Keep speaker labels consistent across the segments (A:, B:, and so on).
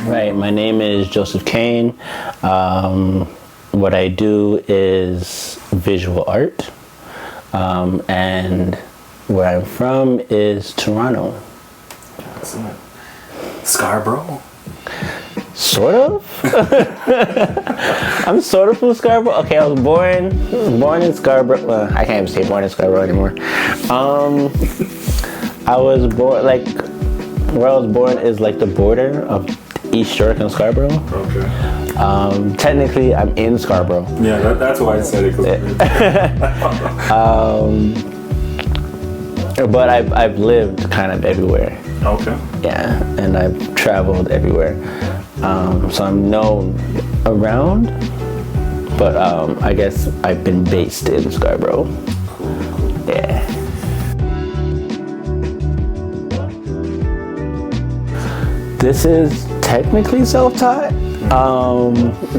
A: Right, my name is Joseph Cain. What I do is visual art, and where I'm from is Toronto.
B: Excellent. Scarborough?
A: Sort of. I'm sort of from Scarborough. Okay, I was born in Scarborough. Well, I can't even say born in Scarborough anymore. I was born, like, where I was born is like the border of East York and Scarborough.
B: Okay.
A: Technically, I'm in Scarborough.
B: Yeah, that's why I said it.
A: But I've lived kind of everywhere.
B: Okay.
A: Yeah, and I've traveled everywhere. So I'm known around, but I guess I've been based in Scarborough.
B: Cool.
A: Yeah. This is technically self-taught.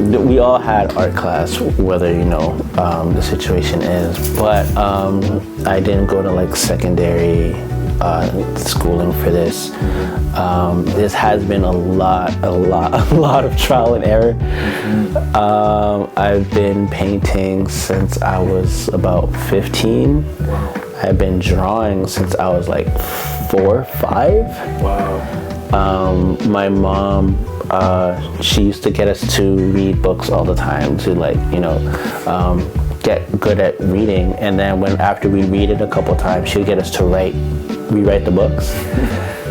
A: We all had art class, whether you know the situation is, but I didn't go to like secondary schooling for this. This has been a lot of trial and error. I've been painting since I was about 15.
B: Wow.
A: I've been drawing since I was like 4 or 5.
B: Wow.
A: My mom, she used to get us to read books all the time to like, you know, get good at reading. And then after we read it a couple times, she'd get us to rewrite the books.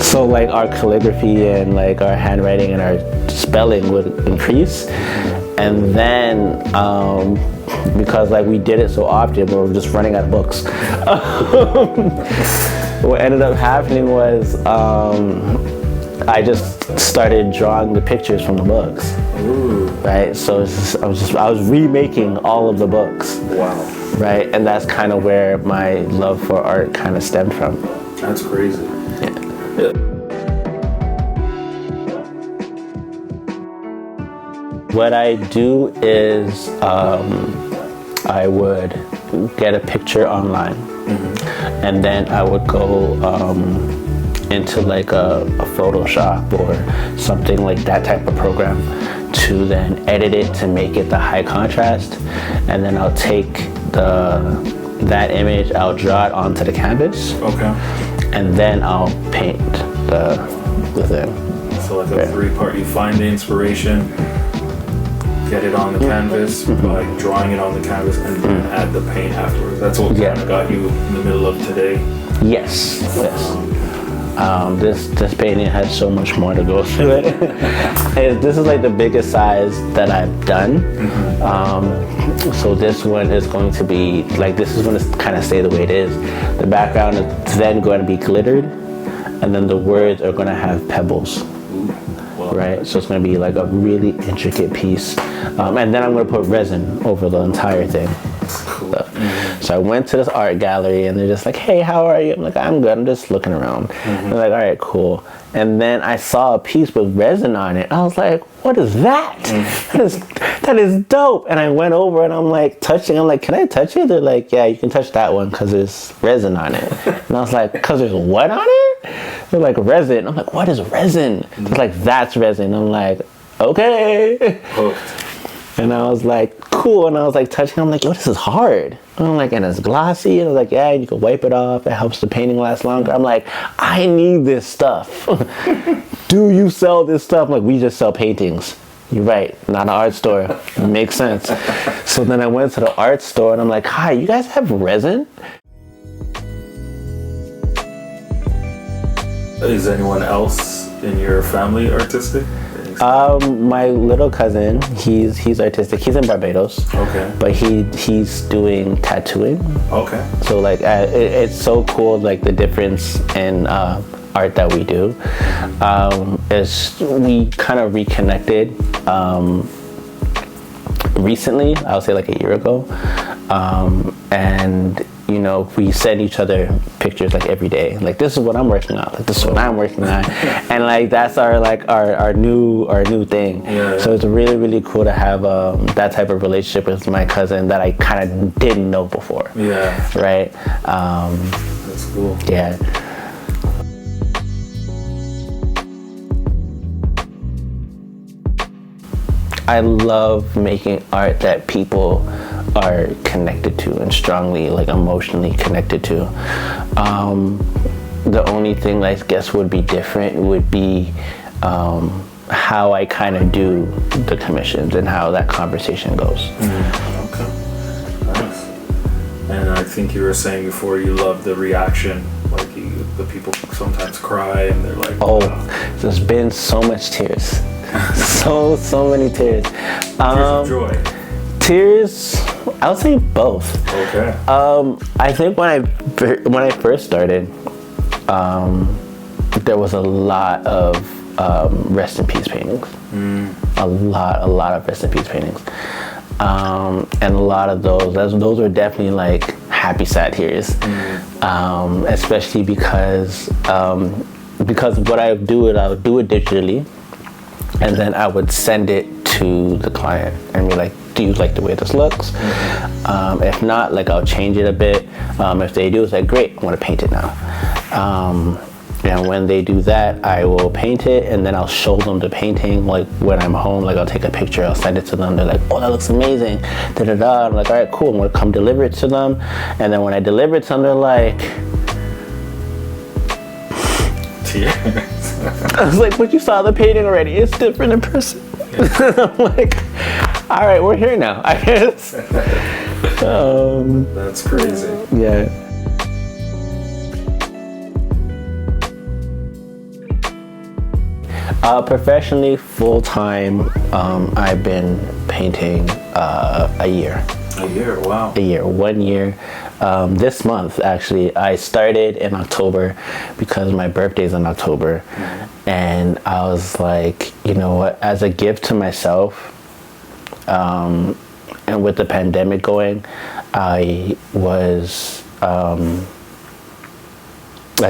A: So like our calligraphy and like our handwriting and our spelling would increase. And then, because like we did it so often, we were just running out of books. What ended up happening was, I just started drawing the pictures from the books.
B: Ooh.
A: Right? So I was remaking all of the books.
B: Wow.
A: Right? And that's kind of where my love for art kind of stemmed from.
B: That's crazy.
A: Yeah. What I do is I would get a picture online, and then I would go into like a Photoshop or something like that type of program to then edit it to make it the high contrast, and then I'll take that image, I'll draw it onto the canvas.
B: Okay.
A: And then I'll paint the thing.
B: So like a 3-part, you find the inspiration, get it on the canvas by drawing it on the canvas, and then add the paint afterwards. That's what kind of got you in the middle of today.
A: Yes. This painting has so much more to go through it. This is like the biggest size that I've done. So this one is going to be like, this is going to kind of stay the way it is. The background is then going to be glittered, and then the words are going to have pebbles.
B: Wow.
A: Right, so it's going to be like a really intricate piece, and then I'm going to put resin over the entire thing.
B: Cool.
A: So I went to this art gallery, and they're just like, "Hey, how are you?" I'm like, "I'm good. I'm just looking around." They're like, "All right, cool." And then I saw a piece with resin on it. I was like, "What is that? That is dope!" And I went over and I'm like touching. I'm like, "Can I touch it?" They're like, "Yeah, you can touch that one because there's resin on it." And I was like, "Because there's what on it?" They're like, "Resin." I'm like, "What is resin?" They're like, "That's resin." I'm like, "Okay." And I was like, "Cool." And I was like touching. I'm like, "Yo, this is hard." And I'm like, "And it's glossy." And I was like, "Yeah, you can wipe it off. It helps the painting last longer." I'm like, "I need this stuff." Do you sell this stuff? I'm like, "We just sell paintings." You're right, not an art store. Makes sense. So then I went to the art store and I'm like, "Hi, you guys have resin?"
B: Is anyone else in your family artistic?
A: My little cousin, he's artistic. He's in Barbados.
B: Okay.
A: But he's doing tattooing.
B: Okay.
A: So like it's so cool, like the difference in art that we do. Is we kind of reconnected recently. I would say like a year ago, and you know, we send each other pictures like every day. Like, this is what I'm working on. Like, this is what I'm working on. And like, that's our new thing.
B: Yeah.
A: So it's really, really cool to have that type of relationship with my cousin that I kind of didn't know before.
B: Yeah.
A: Right.
B: That's cool.
A: Yeah.
B: Yeah. 'Cause,
A: I love making art that people are connected to and strongly, like, emotionally connected to. The only thing I guess would be different would be how I kind of do the commissions and how that conversation goes.
B: Okay, nice. And I think you were saying before you love the reaction, like the people sometimes cry and they're like,
A: oh, there's been so much tears. so many tears.
B: Tears of joy.
A: Tears, I would say both.
B: Okay.
A: I think when I first started, there was a lot of rest in peace paintings. A lot of rest in peace paintings. And a lot of those were definitely like happy sad tears. Especially because what I would do it digitally, and then I would send it to the client and be like, do you like the way this looks? If not, like, I'll change it a bit. If they do, it's like, great, I want to paint it now. And when they do that, I will paint it, and then I'll show them the painting. Like, when I'm home, like, I'll take a picture, I'll send it to them. They're like, oh, that looks amazing. Da-da-da. I'm like, all right, cool. I'm gonna come deliver it to them. And then when I deliver it to them, they're like,
B: Tears.
A: I was like, but you saw the painting already. It's different in person. I'm like, all right, we're here now, I guess.
B: That's crazy.
A: Yeah. Professionally, full-time, I've been painting a year.
B: A year, wow.
A: A year, 1 year. This month, actually, I started in October because my birthday's in October. And I was like, you know what, as a gift to myself, and with the pandemic going, I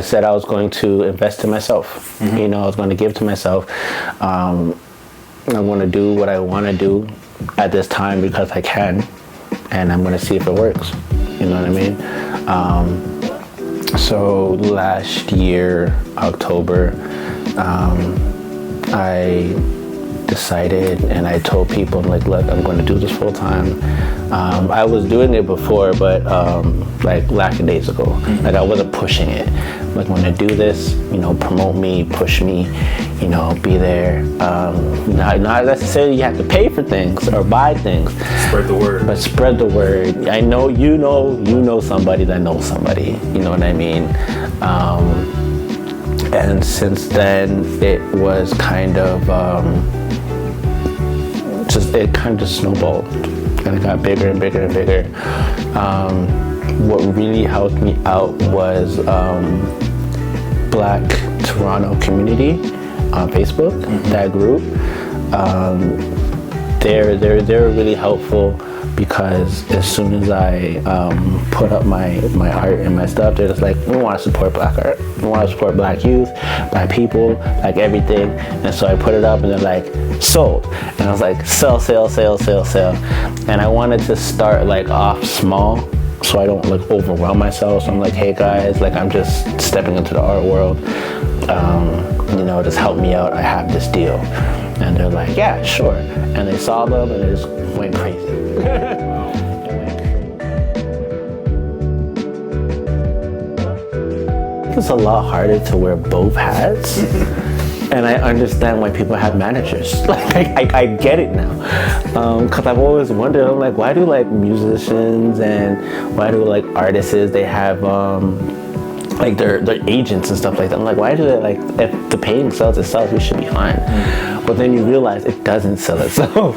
A: said I was going to invest in myself. You know, I was going to give to myself. I'm going to do what I want to do at this time because I can, and I'm going to see if it works. You know what I mean? So last year, October, I decided and I told people, like, look, I'm going to do this full time. I was doing it before, but like lackadaisical. Like, I wasn't pushing it. Like, I'm going to do this, you know, promote me, push me, you know, be there. Not necessarily you have to pay for things or buy things.
B: Spread the word.
A: But spread the word. I know you know somebody that knows somebody. You know what I mean? And since then, it was kind of it kind of snowballed, and it got bigger and bigger and bigger. What really helped me out was Black Toronto community on Facebook. That group, they're really helpful, because as soon as I put up my art and my stuff, they're just like, we want to support Black art, we want to support Black youth, Black people, like everything. And so I put it up, and they're like, sold. And I was like, sell. And I wanted to start like off small, so I don't like overwhelm myself. So I'm like, hey guys, like, I'm just stepping into the art world, you know, just help me out, I have this deal. And they're like, yeah, sure. And they saw them, and they just went crazy. It's a lot harder to wear both hats. And I understand why people have managers. Like, I get it now. Because I've always wondered, I'm like, why do like musicians and why do like artists, they have like their agents and stuff like that. I'm like, why do they, like, if the painting sells itself, we should be fine. But then you realize it doesn't sell itself.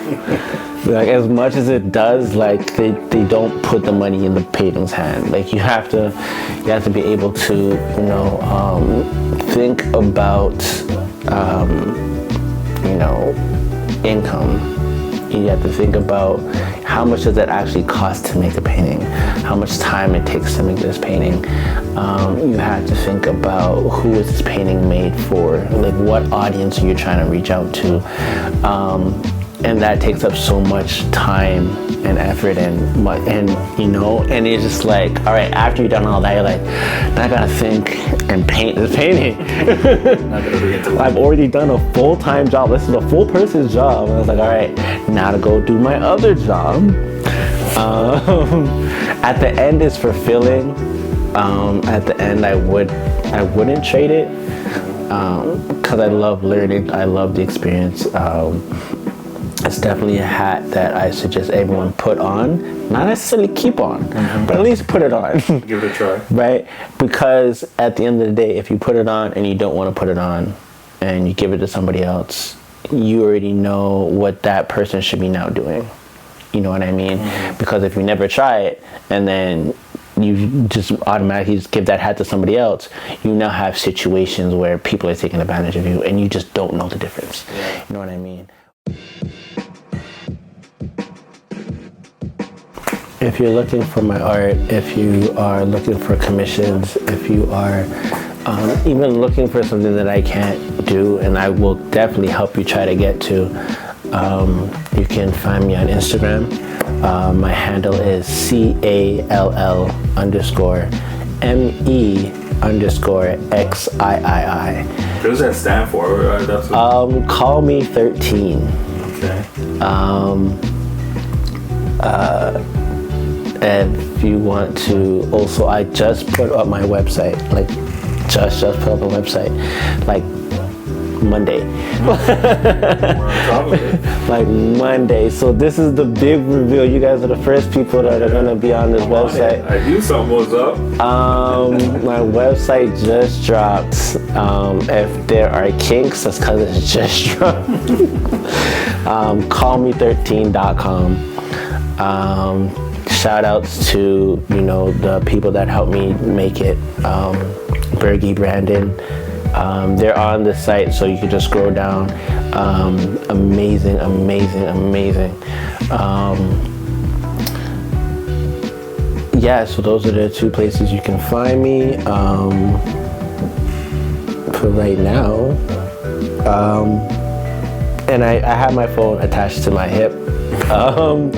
A: Like, as much as it does, like, they don't put the money in the painting's hand. Like, you have to be able to, you know, think about, you know, income. You have to think about how much does it actually cost to make a painting, how much time it takes to make this painting. You have to think about who is this painting made for, like what audience are you trying to reach out to. and that takes up so much time and effort and you know, and it's just like, all right, after you've done all that, you're like, now I gotta think and paint this painting. I've already done a full-time job. This is a full person's job. And I was like, all right, now to go do my other job. At the end, it's fulfilling. At the end, I wouldn't trade it, because I love learning. I love the experience. It's definitely a hat that I suggest everyone put on, not necessarily keep on, but at least put it on.
B: Give it a try.
A: Right? Because at the end of the day, if you put it on and you don't want to put it on and you give it to somebody else, you already know what that person should be now doing. You know what I mean? Because if you never try it and then you just automatically just give that hat to somebody else, you now have situations where people are taking advantage of you and you just don't know the difference.
B: Yeah.
A: You know what I mean? If you're looking for my art, if you are looking for commissions, if you are even looking for something that I can't do and I will definitely help you try to get to, you can find me on Instagram. My handle is CALL_ME_XIII.
B: What does that stand for?
A: Call me 13.
B: Okay.
A: And if you want to, also, I just put up my website, like just put up a website, like Monday.
B: We're on top of it.
A: Like Monday. So this is the big reveal. You guys are the first people that are gonna be on this website.
B: I knew something was up.
A: My website just dropped. If there are kinks, that's because it just dropped. Callme13.com. Shout outs to, you know, the people that helped me make it. Bergie, Brandon. They're on the site, so you can just scroll down. Amazing. Yeah, so those are the two places you can find me for right now. And I have my phone attached to my hip. I'm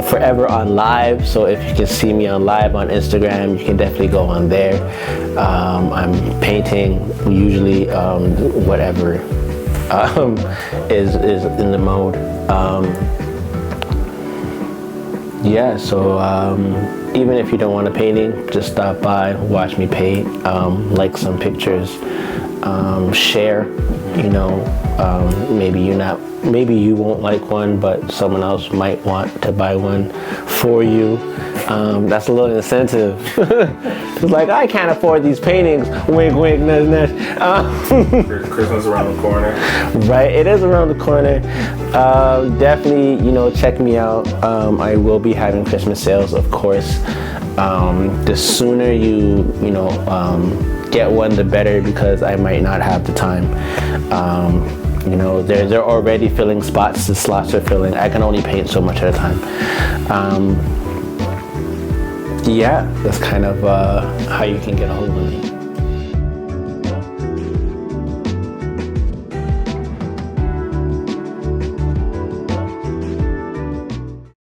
A: forever on live, so if you can see me on live on Instagram, you can definitely go on there. I'm painting, usually whatever is in the mode. Yeah, so even if you don't want a painting, just stop by, watch me paint, like some pictures, share, you know, maybe you won't like one, but someone else might want to buy one for you. That's a little incentive. It's like, I can't afford these paintings. Wink, wink, nudge, nudge.
B: Christmas around the corner.
A: Right, it is around the corner. Definitely, you know, check me out. I will be having Christmas sales, of course. The sooner you get one, the better, because I might not have the time. You know, they're already filling spots. The slots are filling. I can only paint so much at a time. Yeah, that's kind of how you can get a hold of me.